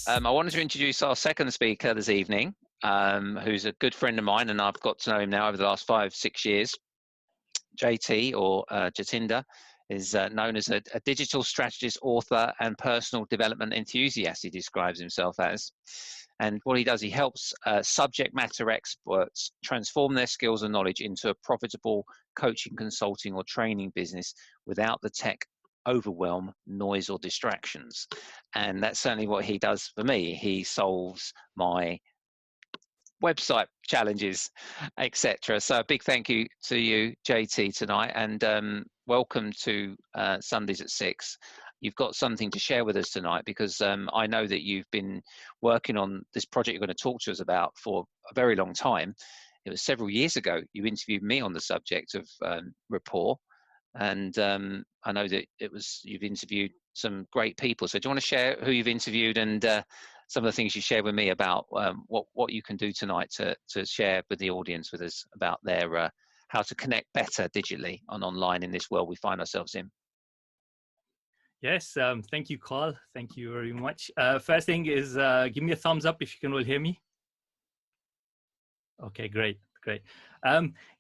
I wanted to introduce our second speaker this evening, who's a good friend of mine, and I've got to know him now over the last 5-6 years. JT, or Jatinder, is known as a digital strategist, author, and personal development enthusiast, he describes himself as. And what he does, he helps subject matter experts transform their skills and knowledge into a profitable coaching, consulting, or training business without the tech overwhelm, noise, or distractions. And that's certainly what he does for me. He solves my website challenges, etc. So a big thank you to you, JT, tonight, and welcome to Sundays at 6. You've got something to share with us tonight, because I know that you've been working on this project you're going to talk to us about for a very long time. It was several years ago you interviewed me on the subject of rapport, and I know that you've interviewed some great people. So do you want to share who you've interviewed and some of the things you shared with me about what you can do tonight to share with the audience with us about their how to connect better digitally and online in this world we find ourselves in? Yes, thank you, Carl. Thank you very much. First thing is, give me a thumbs up if you can all hear me. Okay, great.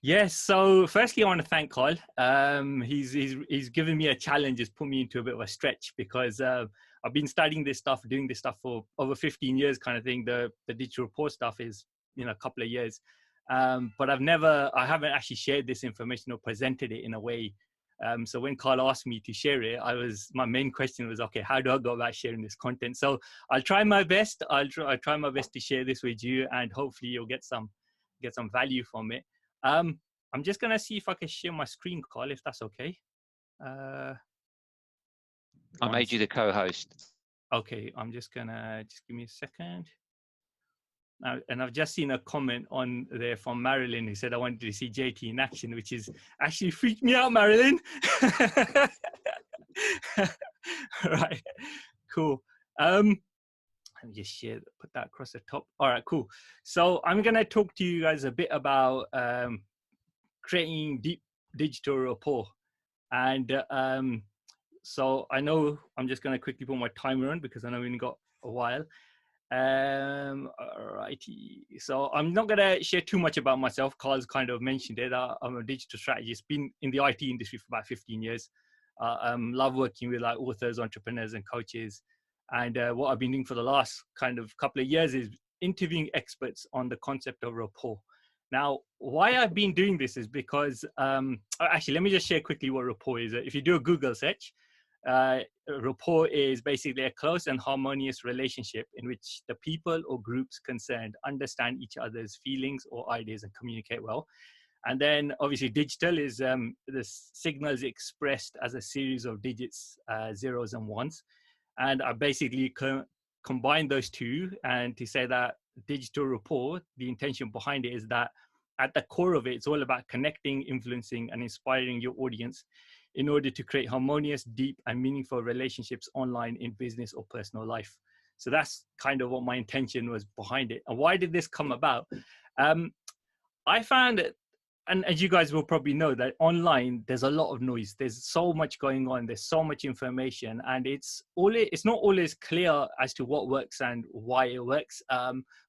Yes, so firstly, I want to thank Carl. He's given me a challenge, he's put me into a bit of a stretch, because I've been studying this stuff, doing this stuff for over 15 years kind of thing. The digital report stuff is, a couple of years. But I haven't actually shared this information or presented it in a way. So when Carl asked me to share it, my main question was, okay, how do I go about sharing this content? So I'll try my best. I'll try my best to share this with you, and hopefully you'll get some value from it. I'm just gonna see if I can share my screen, Carl, if that's okay. I made you the co-host. Okay, I'm just give me a second. Now, and I've just seen a comment on there from Marilyn who said, I wanted to see JT in action, which is actually freaked me out, Marilyn. Right, cool. Let me just put that across the top. All right, cool. So I'm going to talk to you guys a bit about creating deep digital rapport. And so I know I'm just going to quickly put my timer on, because I know we've only got a while. Alrighty. So I'm not going to share too much about myself. Carl's kind of mentioned it. I'm a digital strategist, been in the IT industry for about 15 years. Love working with like authors, entrepreneurs, and coaches. And what I've been doing for the last kind of couple of years is interviewing experts on the concept of rapport. Now, why I've been doing this is because, actually, let me just share quickly what rapport is. If you do a Google search, rapport is basically a close and harmonious relationship in which the people or groups concerned understand each other's feelings or ideas and communicate well. And then obviously digital is the signals expressed as a series of digits, zeros and ones. And I basically combine those two, and to say that digital rapport, the intention behind it is that at the core of it, it's all about connecting, influencing, and inspiring your audience in order to create harmonious, deep, and meaningful relationships online, in business or personal life. So that's kind of what my intention was behind it. And why did this come about? I found it, and as you guys will probably know, that online there's a lot of noise. There's so much going on. There's so much information, and it's not always clear as to what works and why it works.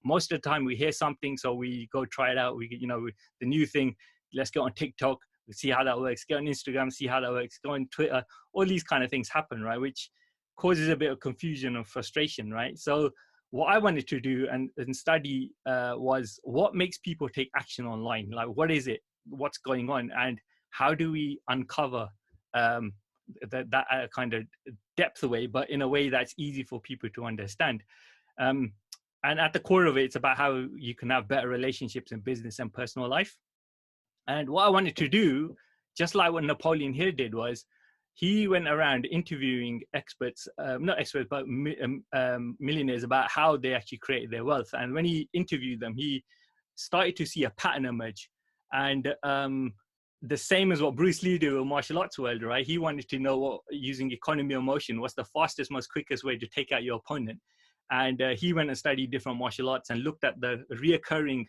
Most of the time we hear something, so we go try it out. The new thing. Let's go on TikTok, see how that works. Go on Instagram, see how that works. Go on Twitter. All these kind of things happen, right? Which causes a bit of confusion and frustration, right? So what I wanted to do and study was what makes people take action online. Like, what is it? What's going on? And how do we uncover that kind of depth way, but in a way that's easy for people to understand? And at the core of it, it's about how you can have better relationships in business and personal life. And what I wanted to do, just like what Napoleon Hill did, was he went around interviewing experts, not experts, but millionaires about how they actually created their wealth. And when he interviewed them, he started to see a pattern emerge. And the same as what Bruce Lee did in martial arts world, right? He wanted to know what, using economy of motion, what's the fastest, most quickest way to take out your opponent. And he went and studied different martial arts and looked at the reoccurring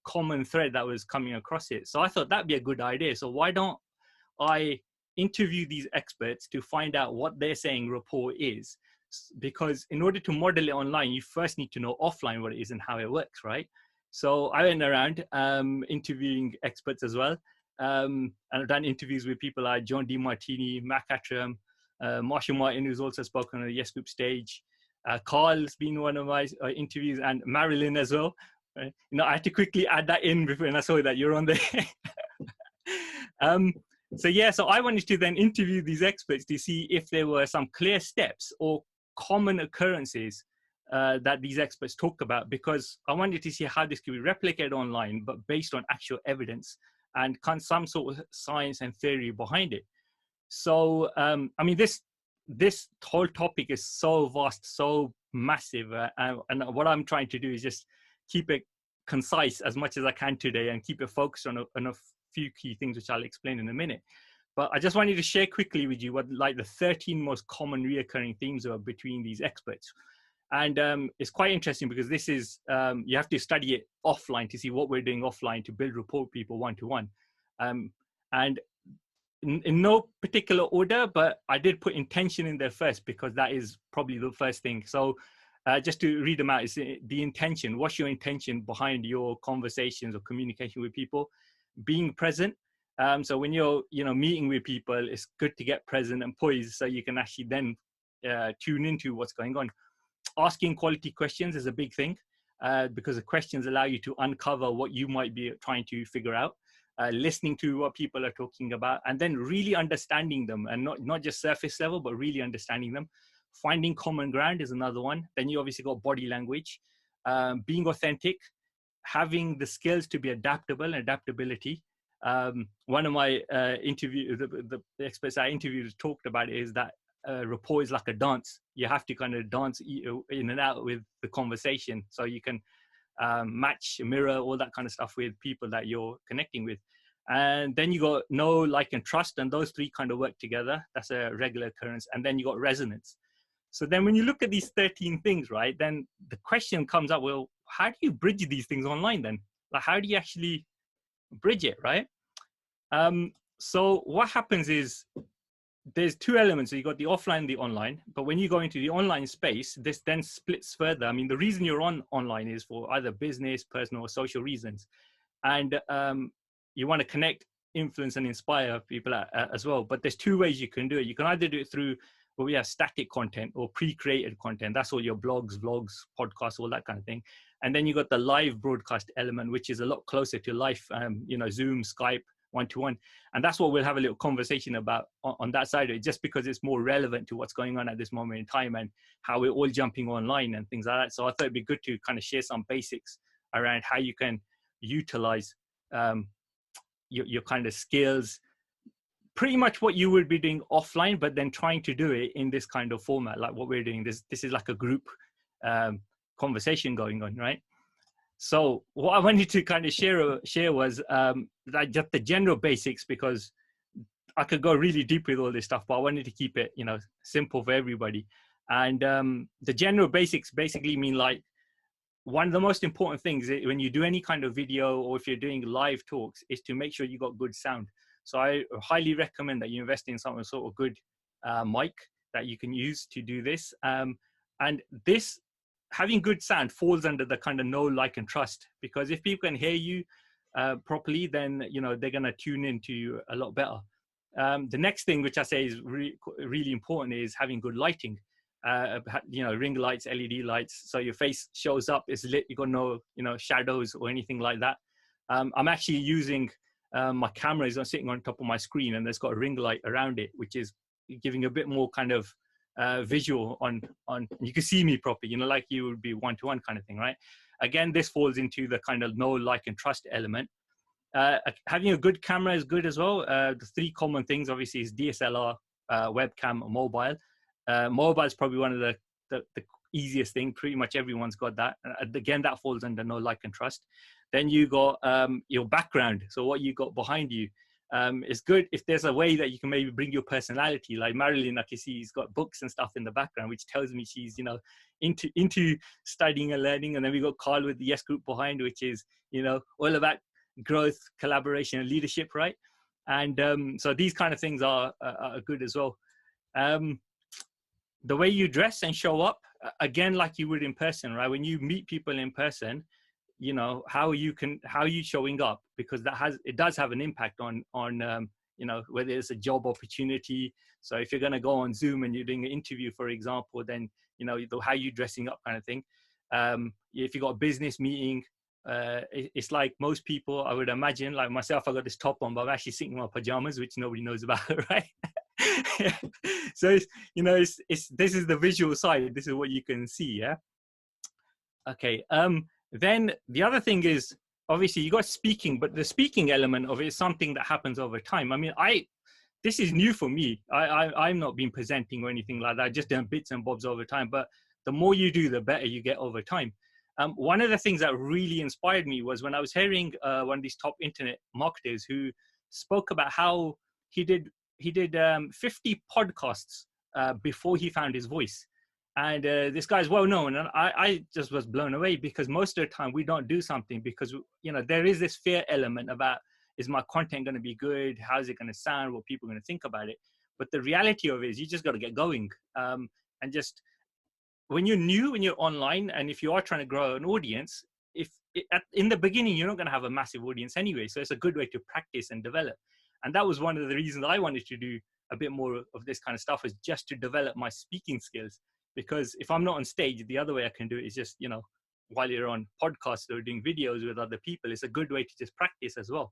common thread that was coming across it. So I thought that'd be a good idea. So why don't I interview these experts to find out what they're saying rapport is, because in order to model it online, you first need to know offline what it is and how it works, right? So I went around interviewing experts as well. And I've done interviews with people like John DiMartini, Mac Attram, Marshall Martin, who's also spoken on the Yes Group stage. Carl's been one of my interviews, and Marilyn as well. Right? You know, I had to quickly add that in before, and I saw that you're on there. So yeah, so I wanted to then interview these experts to see if there were some clear steps or common occurrences that these experts talk about, because I wanted to see how this could be replicated online, but based on actual evidence and some sort of science and theory behind it. So, I mean, this whole topic is so vast, so massive, and what I'm trying to do is just keep it concise as much as I can today and keep it focused on a few key things, which I'll explain in a minute. But I just wanted to share quickly with you what like the 13 most common reoccurring themes are between these experts. And it's quite interesting because this is, you have to study it offline to see what we're doing offline to build rapport with people one-to-one. And in no particular order, but I did put intention in there first because that is probably the first thing. So just to read them out, is the intention. What's your intention behind your conversations or communication with people? Being present. So when you're meeting with people, it's good to get present and poised so you can actually then tune into what's going on. Asking quality questions is a big thing because the questions allow you to uncover what you might be trying to figure out. Listening to what people are talking about, and then really understanding them, and not just surface level, but really understanding them. Finding common ground is another one. Then you obviously got body language, being authentic, having the skills to be adaptable and adaptability. One of my the experts I interviewed talked about it is that rapport is like a dance. You have to kind of dance in and out with the conversation so you can match, mirror, all that kind of stuff with people that you're connecting with. And then you got know, like, and trust, and those three kind of work together. That's a regular occurrence. And then you got resonance. So then when you look at these 13 things, right, then the question comes up, well, how do you bridge these things online then? Like, how do you actually bridge it, right? So what happens is there's two elements. So you got the offline and the online, but when you go into the online space, this then splits further. I mean, the reason you're online is for either business, personal, or social reasons. And you want to connect, influence, and inspire people as well. But there's two ways you can do it. You can either do it through where we have static content or pre-created content. That's all your blogs, vlogs, podcasts, all that kind of thing. And then you got the live broadcast element, which is a lot closer to life, Zoom, Skype, one-to-one. And that's what we'll have a little conversation about on that side of it, just because it's more relevant to what's going on at this moment in time and how we're all jumping online and things like that. So I thought it'd be good to kind of share some basics around how you can utilize your kind of skills, pretty much what you would be doing offline, but then trying to do it in this kind of format, like what we're doing. This is like a group conversation going on, right? So what I wanted to kind of share was like just the general basics, because I could go really deep with all this stuff, but I wanted to keep it, simple for everybody. And the general basics basically mean, like, one of the most important things when you do any kind of video or if you're doing live talks is to make sure you got good sound. So I highly recommend that you invest in some sort of good mic that you can use to do this. And this, having good sound, falls under the kind of know, like, and trust, because if people can hear you properly, then they're going to tune into you a lot better. The next thing, which I say is really important, is having good lighting. Ring lights, LED lights, so your face shows up, it's lit, you got no shadows or anything like that. I'm actually using my camera is sitting on top of my screen, and there's got a ring light around it, which is giving a bit more kind of visual on you can see me properly, like you would be one-to-one kind of thing, right? Again, this falls into the kind of know, like, and trust element. Having a good camera is good as well. The three common things obviously is DSLR, webcam, mobile. Mobile is probably one of the easiest thing. Pretty much everyone's got that. Again, that falls under know, like, and trust. Then you got your background. So what you got behind you. It's good if there's a way that you can maybe bring your personality. Like Marilyn, I can see she's got books and stuff in the background, which tells me she's into studying and learning. And then we got Carl with the Yes Group behind, which is all about growth, collaboration, and leadership, right? And so these kind of things are good as well. the way you dress and show up, again, like you would in person, right? When you meet people in person, you know, how are you showing up? Because it does have an impact on you know, whether it's a job opportunity. So if you're going to go on Zoom and you're doing an interview, for example, then, you know, how you dressing up kind of thing. If you got a business meeting, it's like most people, I would imagine, like myself, I got this top on, but I'm actually sitting in my pajamas, which nobody knows about, right? So it's, you know, it's this is the visual side. This is what you can see. Yeah. Okay. Then the other thing is, obviously you got speaking, but the speaking element of it is something that happens over time. I mean, this is new for me. I'm not been presenting or anything like that. Just done bits and bobs over time. But the more you do, the better you get over time. One of the things that really inspired me was when I was hearing one of these top internet marketers who spoke about how he did 50 podcasts before he found his voice. And this guy's well known, and I just was blown away, because most of the time we don't do something because, you know, there is this fear element about, is my content going to be good? How's it going to sound? What people are going to think about it? But the reality of it is you just got to get going. And just when you're new, when you're online, and if you are trying to grow an audience, in the beginning, you're not going to have a massive audience anyway. So it's a good way to practice and develop. And that was one of the reasons I wanted to do a bit more of this kind of stuff, is just to develop my speaking skills. Because if I'm not on stage, the other way I can do it is just, you know, while you're on podcasts or doing videos with other people, it's a good way to just practice as well.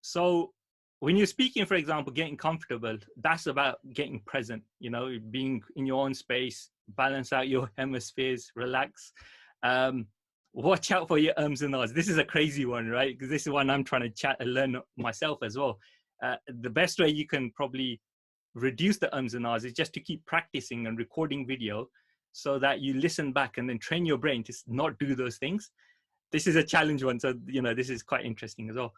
So when you're speaking, for example, getting comfortable, that's about getting present, you know, being in your own space, balance out your hemispheres, relax. Watch out for your ums and ahs. This is a crazy one, right? Because this is one I'm trying to chat and learn myself as well. The best way you can probably reduce the ums and ahs is just to keep practicing and recording video, so that you listen back and then train your brain to not do those things. This is a challenge one. So, you know, this is quite interesting as well.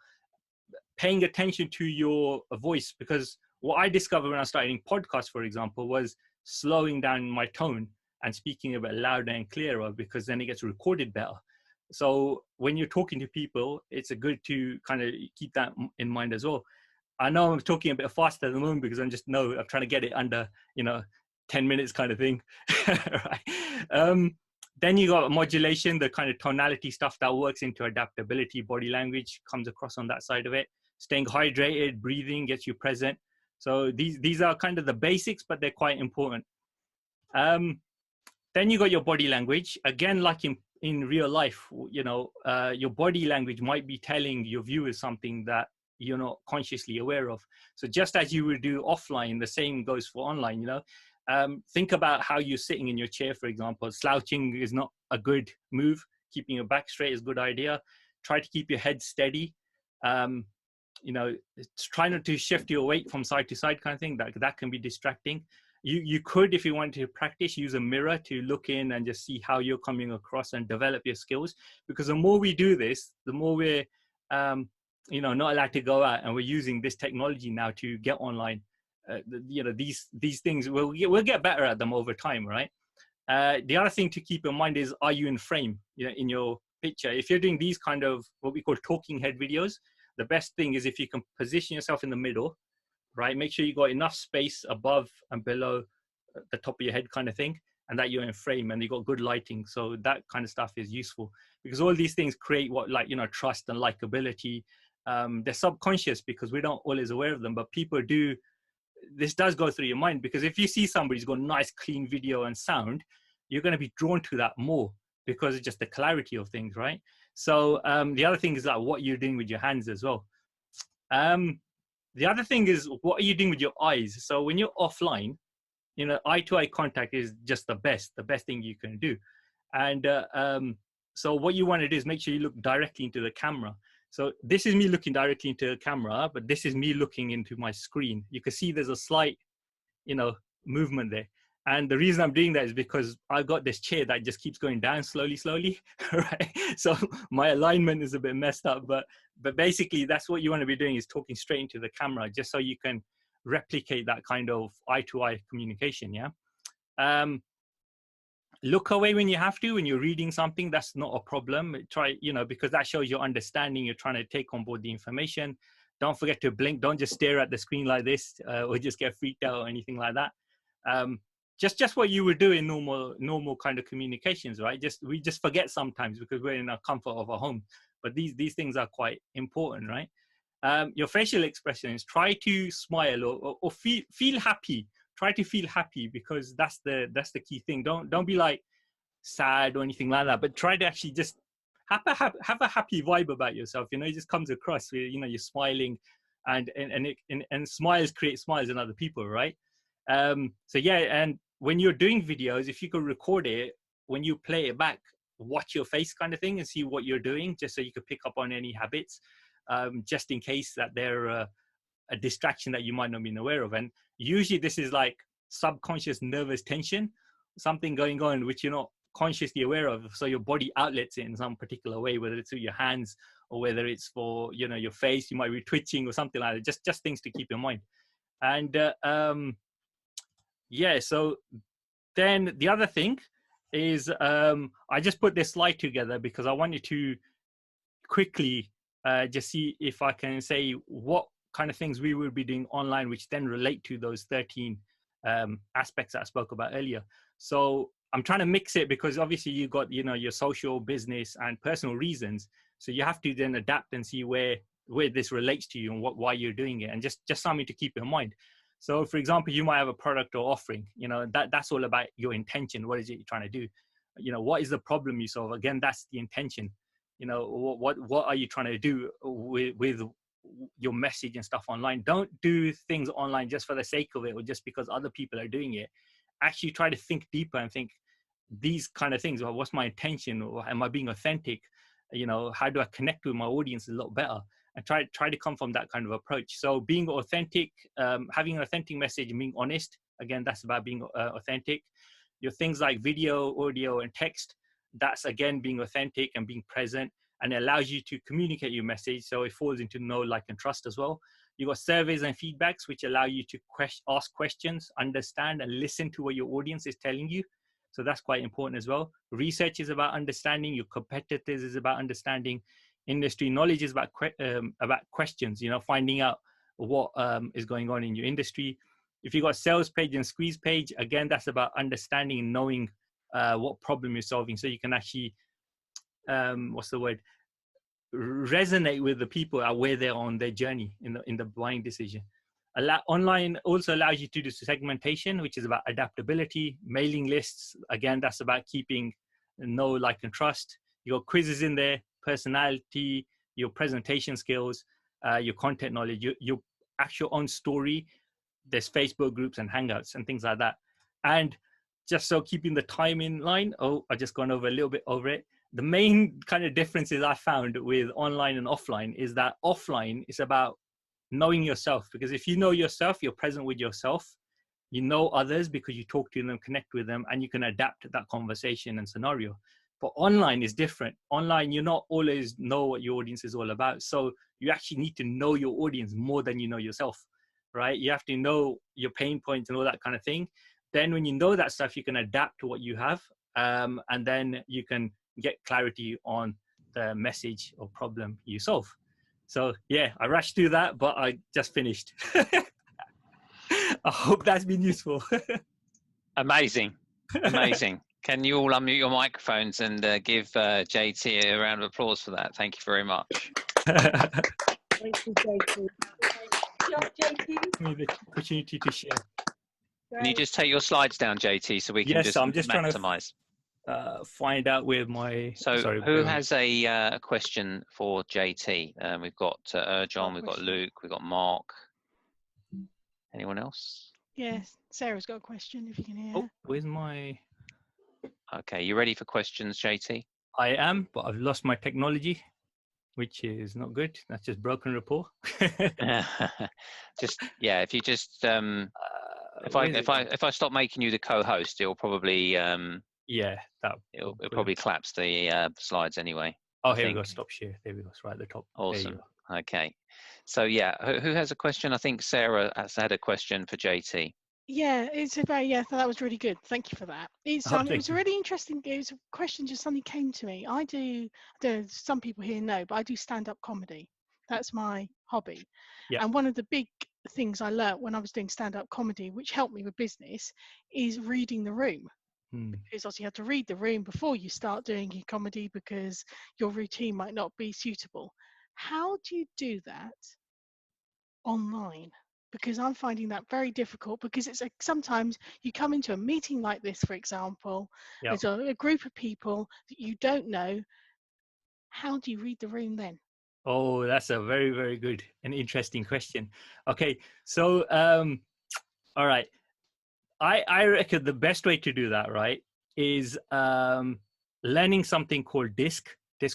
Paying attention to your voice, because what I discovered when I started doing podcasts, for example, was slowing down my tone and speaking a bit louder and clearer, because then it gets recorded better. So when you're talking to people, it's a good to kind of keep that in mind as well. I know I'm talking a bit faster at the moment because I'm trying to get it under, you know, 10 minutes kind of thing. Right. Then you got modulation, the kind of tonality stuff that works into adaptability, body language comes across on that side of it. Staying hydrated, breathing gets you present. So these are kind of the basics, but they're quite important. Then you got your body language. Again, like in real life, you know, your body language might be telling your viewers something that you're not consciously aware of. So just as you would do offline, the same goes for online, you know. Think about how you're sitting in your chair, for example. Slouching is not a good move. Keeping your back straight is a good idea. Try to keep your head steady. You know, try not to shift your weight from side to side kind of thing. That can be distracting. You could, if you want to practice, use a mirror to look in and just see how you're coming across and develop your skills. Because the more we do this, the more we're, you know, not allowed to go out, and we're using this technology now to get online. You know, these things, we'll get better at them over time, right? The other thing to keep in mind is, are you in frame, you know, in your picture? If you're doing these kind of what we call talking head videos, the best thing is if you can position yourself in the middle, right? Make sure you got enough space above and below the top of your head kind of thing, and that you're in frame and you got good lighting. So that kind of stuff is useful, because all these things create what, like, you know, trust and likability. They're subconscious because we don't always aware of them, but people do. This does go through your mind, because if you see somebody's got nice clean video and sound, you're going to be drawn to that more because it's just the clarity of things, right? So the other thing is like what you're doing with your hands as well. The other thing is, what are you doing with your eyes? So when you're offline, you know, eye-to-eye contact is just the best thing you can do. And so what you want to do is make sure you look directly into the camera. So this is me looking directly into the camera, but this is me looking into my screen. You can see there's a slight, you know, movement there. And the reason I'm doing that is because I've got this chair that just keeps going down slowly, right? So my alignment is a bit messed up, but basically that's what you want to be doing, is talking straight into the camera, just so you can replicate that kind of eye-to-eye communication, yeah? Look away when you have to, when you're reading something, that's not a problem. Try, you know, because that shows your understanding, you're trying to take on board the information. Don't forget to blink, don't just stare at the screen like this or just get freaked out or anything like that. Just what you would do in normal kind of communications, right? We just forget sometimes because we're in our comfort of our home. But these things are quite important, right? Your facial expressions, try to smile or feel happy. Try to feel happy, because that's the key thing. Don't be like sad or anything like that, but try to actually just have a happy vibe about yourself. You know, it just comes across where, you know, you're smiling, and smiles create smiles in other people, right? So yeah, and when you're doing videos, if you could record it, when you play it back, watch your face kind of thing and see what you're doing, just so you could pick up on any habits, just in case that they're a distraction that you might not be aware of. And usually this is like subconscious nervous tension, something going on which you're not consciously aware of, so your body outlets it in some particular way, whether it's through your hands or whether it's for, you know, your face, you might be twitching or something like that. Just things to keep in mind. And yeah, so then the other thing is, I just put this slide together because I wanted to quickly just see if I can say what kind of things we will be doing online, which then relate to those 13 aspects that I spoke about earlier. So I'm trying to mix it, because obviously you got, you know, your social, business, and personal reasons. So you have to then adapt and see where this relates to you and why you're doing it, and just something to keep in mind. So for example, you might have a product or offering, you know, that's all about your intention. What is it you're trying to do? You know, what is the problem you solve? Again, that's the intention. You know, what are you trying to do with your message and stuff online? Don't do things online just for the sake of it or just because other people are doing it. Actually try to think deeper and think these kind of things. Well, what's my intention? Or am I being authentic? You know, how do I connect with my audience a lot better? And try to come from that kind of approach. So being authentic, having an authentic message and being honest, again, that's about being authentic. Your things like video, audio, and text, that's again being authentic and being present, and it allows you to communicate your message, so it falls into know, like, and trust as well. You got surveys and feedbacks, which allow you to ask questions, understand, and listen to what your audience is telling you. So that's quite important as well. Research is about understanding. Your competitors is about understanding. Industry knowledge is about questions, you know, finding out what is going on in your industry. If you got sales page and squeeze page, again, that's about understanding and knowing what problem you're solving, so you can actually what's the word, resonate with the people where they're on their journey in the buying decision. Online also allows you to do segmentation, which is about adaptability. Mailing lists, again, that's about keeping know, like, and trust. You got quizzes in there, personality, your presentation skills, your content knowledge, your actual own story. There's Facebook groups and Hangouts and things like that. And just so keeping the time in line, I just gone over a little bit over it. The main kind of differences I found with online and offline is that offline is about knowing yourself, because if you know yourself, you're present with yourself, you know others because you talk to them, connect with them, and you can adapt to that conversation and scenario. But online is different. Online, you not always know what your audience is all about. So you actually need to know your audience more than you know yourself, right? You have to know your pain points and all that kind of thing. Then when you know that stuff, you can adapt to what you have, and then you can get clarity on the message or problem you solve. So yeah, I rushed through that, but I just finished. I hope that's been useful. Amazing. Can you all unmute your microphones and give JT a round of applause for that? Thank you very much. Thank you, JT. Give me the opportunity to share. Can you just take your slides down, JT, so we can I'm just maximize? Trying to find out where my... So who has a question for JT? We've got John, we've got Luke, we've got Mark. Anyone else? Yes, Sarah's got a question, if you can hear. Oh, where's my... Okay, you ready for questions, JT? I am, but I've lost my technology, which is not good. That's just broken rapport. Just, yeah, if you just if I stop making you the co-host, it'll probably yeah, it'll probably collapse the slides anyway. Oh, here we go. Stop share. There we go. It's right at the top. Awesome. Okay. So yeah, who has a question? I think Sarah has had a question for JT. Yeah, it's about, yeah, that was really good. Thank you for that. It was really interesting. It was a question, just something came to me. I don't know, some people here know, but I do stand-up comedy. That's my hobby. Yeah. And one of the big things I learnt when I was doing stand-up comedy, which helped me with business, is reading the room. Because obviously you have to read the room before you start doing your comedy, because your routine might not be suitable. How do you do that online? Because I'm finding that very difficult, because it's like sometimes you come into a meeting like this, for example, there's a group of people that you don't know. How do you read the room then? Oh, that's a very, very good and interesting question. Okay, so all right, I reckon the best way to do that, right, is learning something called DISC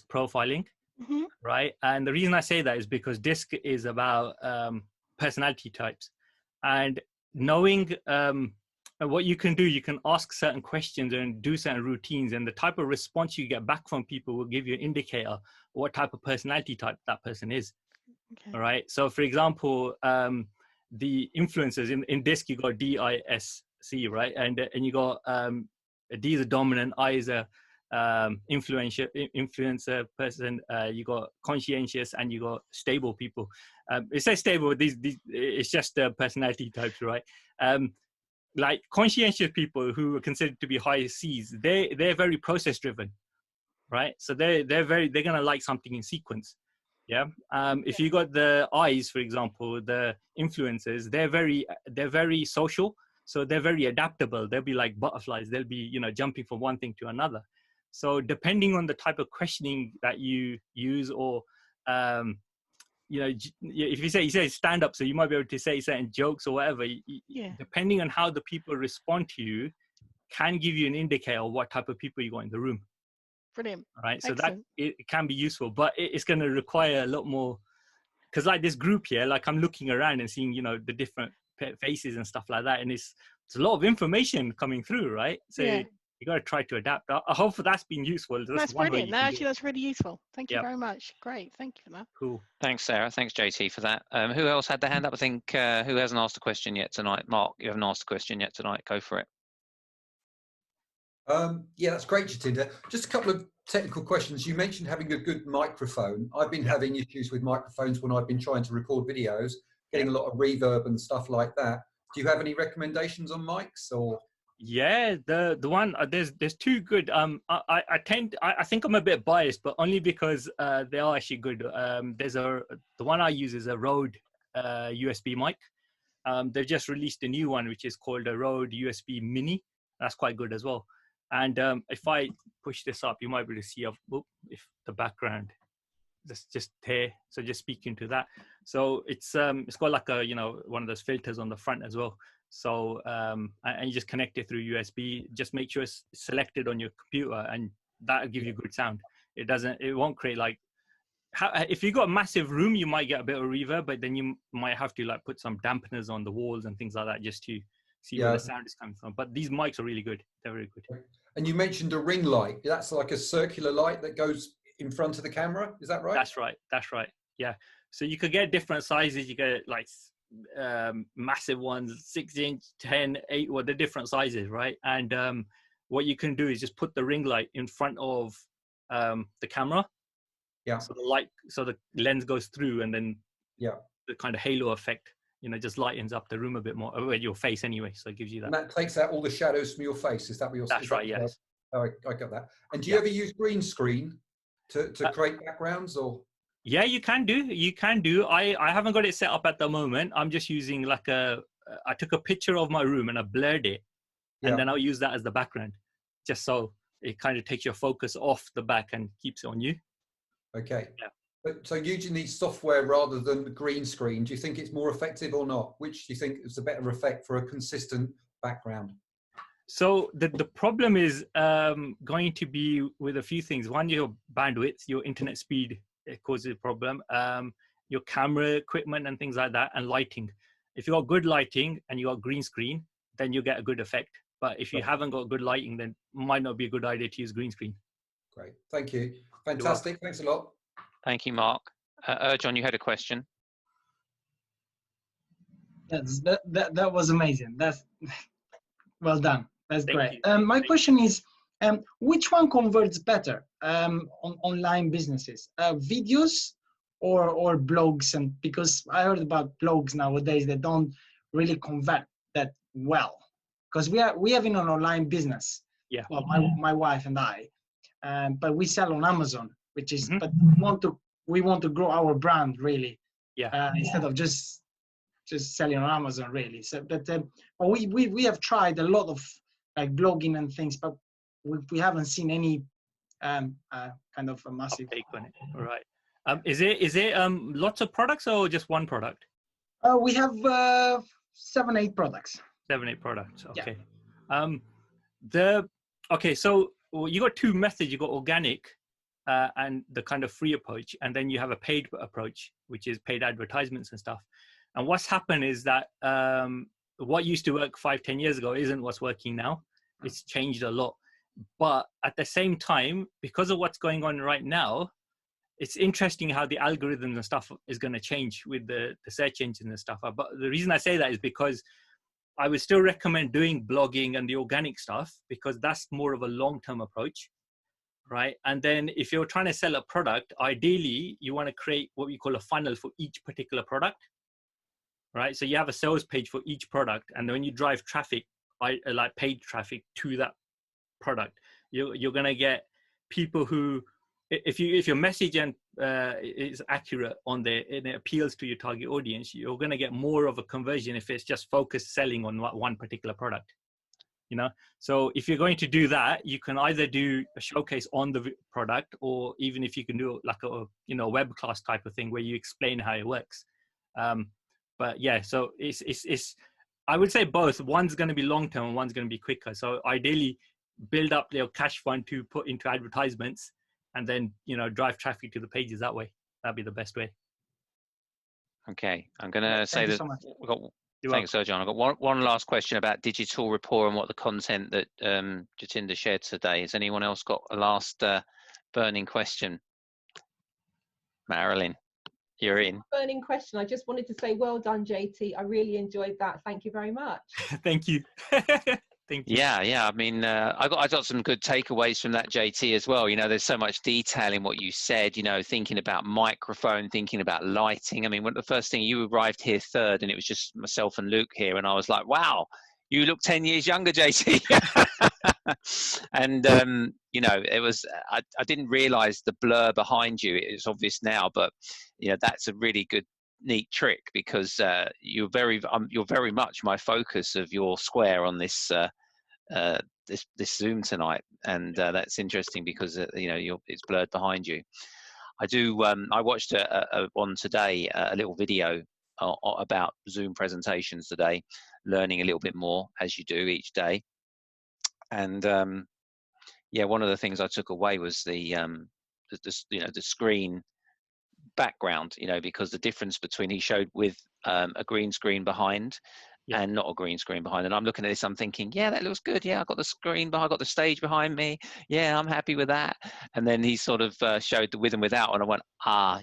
profiling, right? And the reason I say that is because DISC is about personality types, and knowing what you can do, you can ask certain questions and do certain routines, and the type of response you get back from people will give you an indicator what type of personality type that person is. All right. So for example, the influencers in DISC, you got DISC, right? And you got D is a dominant, I is a influencer person, you got conscientious, and you got stable people. It says stable, but these it's just personality types, right? Like conscientious people who are considered to be high C's, they're very process driven, right? So they're gonna like something in sequence. Yeah. If you got the I's, for example, the influencers, they're very social, so they're very adaptable. They'll be like butterflies. They'll be, you know, jumping from one thing to another. So depending on the type of questioning that you use, or you know, if you say stand up, so you might be able to say certain jokes or whatever. Depending on how the people respond to you, can give you an indicator of what type of people you got in the room. Brilliant. Right. So that it can be useful, but it's going to require a lot more, because like this group here, like I'm looking around and seeing, you know, the different faces and stuff like that, and it's a lot of information coming through, right? So you got to try to adapt. I hope that's been useful. That's brilliant. No, actually, that's really useful. Thank you very much. Great. Thank you for that. Cool. Thanks, Sarah. Thanks, JT, for that. Who else had their hand up? I think who hasn't asked a question yet tonight? Mark, you haven't asked a question yet tonight. Go for it. Yeah, that's great, Jatinder. Just a couple of technical questions. You mentioned having a good microphone. I've been having issues with microphones when I've been trying to record videos, getting a lot of reverb and stuff like that. Do you have any recommendations on mics? Or yeah, the one there's two good. I think I'm a bit biased, but only because they are actually good. The one I use is a Rode USB mic. They've just released a new one which is called a Rode USB Mini. That's quite good as well. And if I push this up, you might be able to see if the background that's just here. So just speaking to that. So it's got like a, you know, one of those filters on the front as well. So and you just connect it through USB. Just make sure it's selected on your computer, and that'll give you good sound. It won't create like, if you got a massive room, you might get a bit of reverb, but then you might have to like put some dampeners on the walls and things like that just to see where the sound is coming from. But these mics are really good. They're very good. And you mentioned a ring light. That's like a circular light that goes in front of the camera. Is that right? That's right. That's right. Yeah. So you could get different sizes. You get like massive ones, 6-inch, 10, 8, well, they're different sizes, right? And what you can do is just put the ring light in front of the camera. Yeah. So the lens goes through, and then the kind of halo effect, you know, just lightens up the room a bit more, your face anyway. So it gives you that. And that takes out all the shadows from your face. Is that what you're saying? That's right, yes. Oh, I got that. And do you ever use green screen to create backgrounds, or? Yeah, you can do. I haven't got it set up at the moment. I'm just using like I took a picture of my room and I blurred it. And then I'll use that as the background, just so it kind of takes your focus off the back and keeps it on you. Okay. Yeah. But so using these software rather than the green screen, do you think it's more effective or not? Which do you think is a better effect for a consistent background? So the problem is going to be with a few things. One, your bandwidth, your internet speed, it causes a problem. Your camera equipment and things like that, and lighting. If you got good lighting and you got green screen, then you get a good effect. But if you haven't got good lighting, then it might not be a good idea to use green screen. Great, thank you. Fantastic, thanks a lot. Thank you, Mark. Erjon, you had a question. That was amazing. That's well done. That's great. My Thank question is, which one converts better on online businesses? Videos or blogs, and because I heard about blogs nowadays that don't really convert that well, because we have in an online business. Yeah. Well, my wife and I, but we sell on Amazon, which is but we want to grow our brand really. Yeah. Instead of just selling on Amazon really. So, but we have tried a lot of like blogging and things, but we haven't seen any kind of a massive uptake on it. All right. Is it lots of products or just one product? We have 7-8 products. 7-8 products. Okay. Yeah. Okay. So you got two methods. You got organic and the kind of free approach, and then you have a paid approach, which is paid advertisements and stuff. And what's happened is that what used to work 5-10 years ago isn't what's working now. It's changed a lot. But at the same time, because of what's going on right now, it's interesting how the algorithms and stuff is going to change with the search engine and stuff. But the reason I say that is because I would still recommend doing blogging and the organic stuff, because that's more of a long-term approach, right? And then if you're trying to sell a product, ideally, you want to create what we call a funnel for each particular product, right? So you have a sales page for each product. And when you drive traffic, like paid traffic to that product, you're going to get people who, if your message and is accurate on there and it appeals to your target audience, you're going to get more of a conversion if it's just focused selling on one particular product, you know. So if you're going to do that, you can either do a showcase on the product, or even if you can do like a web class type of thing where you explain how it works. But yeah, so it's I would say both. One's going to be long term and one's going to be quicker. So ideally, build up their cash fund to put into advertisements, and then drive traffic to the pages that way. That'd be the best way. Okay, I'm going to say that. So Thanks, Sir John. I've got one last question about digital rapport and what the content that Jatinder shared today. Has anyone else got a last burning question? Marilyn, you're in. Burning question. I just wanted to say, well done, JT. I really enjoyed that. Thank you very much. Thank you. Thank you. Yeah. I mean, I got some good takeaways from that, JT, as well. There's so much detail in what you said. Thinking about microphone, thinking about lighting. I mean, when the first thing, you arrived here third, and it was just myself and Luke here, and I was like, wow, you look 10 years younger, JT. And it was. I didn't realize the blur behind you. It's obvious now, but that's a really good, neat trick, because you're very much my focus of your square on this this Zoom tonight, and that's interesting because it's blurred behind you. I watched one today, a little video about Zoom presentations today, learning a little bit more as you do each day. And one of the things I took away was the screen background, because the difference between, he showed with a green screen behind and not a green screen behind, and I'm looking at this, I'm thinking, yeah, that looks good, yeah, I've got the screen behind, I've got the stage behind me, yeah, I'm happy with that. And then he sort of showed the with and without, and I went,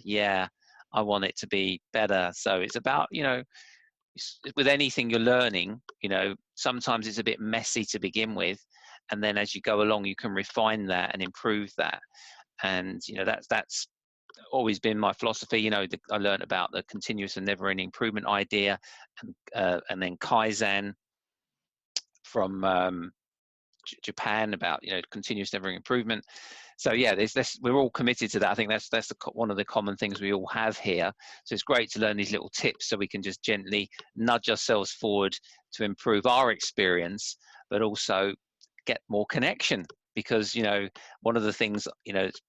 yeah, I want it to be better. So it's about, with anything you're learning, sometimes it's a bit messy to begin with, and then as you go along you can refine that and improve that. And that's always been my philosophy. I learned about the continuous and never-ending improvement idea, and then Kaizen from Japan, about continuous never-ending improvement. So yeah, we're all committed to that. I think that's one of the common things we all have here. So it's great to learn these little tips so we can just gently nudge ourselves forward to improve our experience, but also get more connection. Because one of the things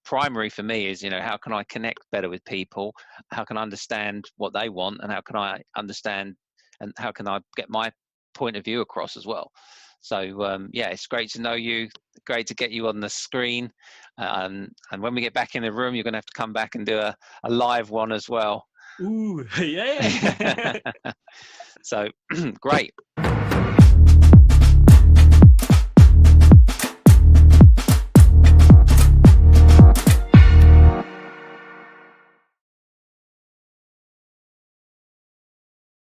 primary for me is how can I connect better with people, how can I understand what they want, and how can I understand and how can I get my point of view across as well. So it's great to know you, great to get you on the screen, and when we get back in the room you're going to have to come back and do a live one as well. Ooh, yeah. So great.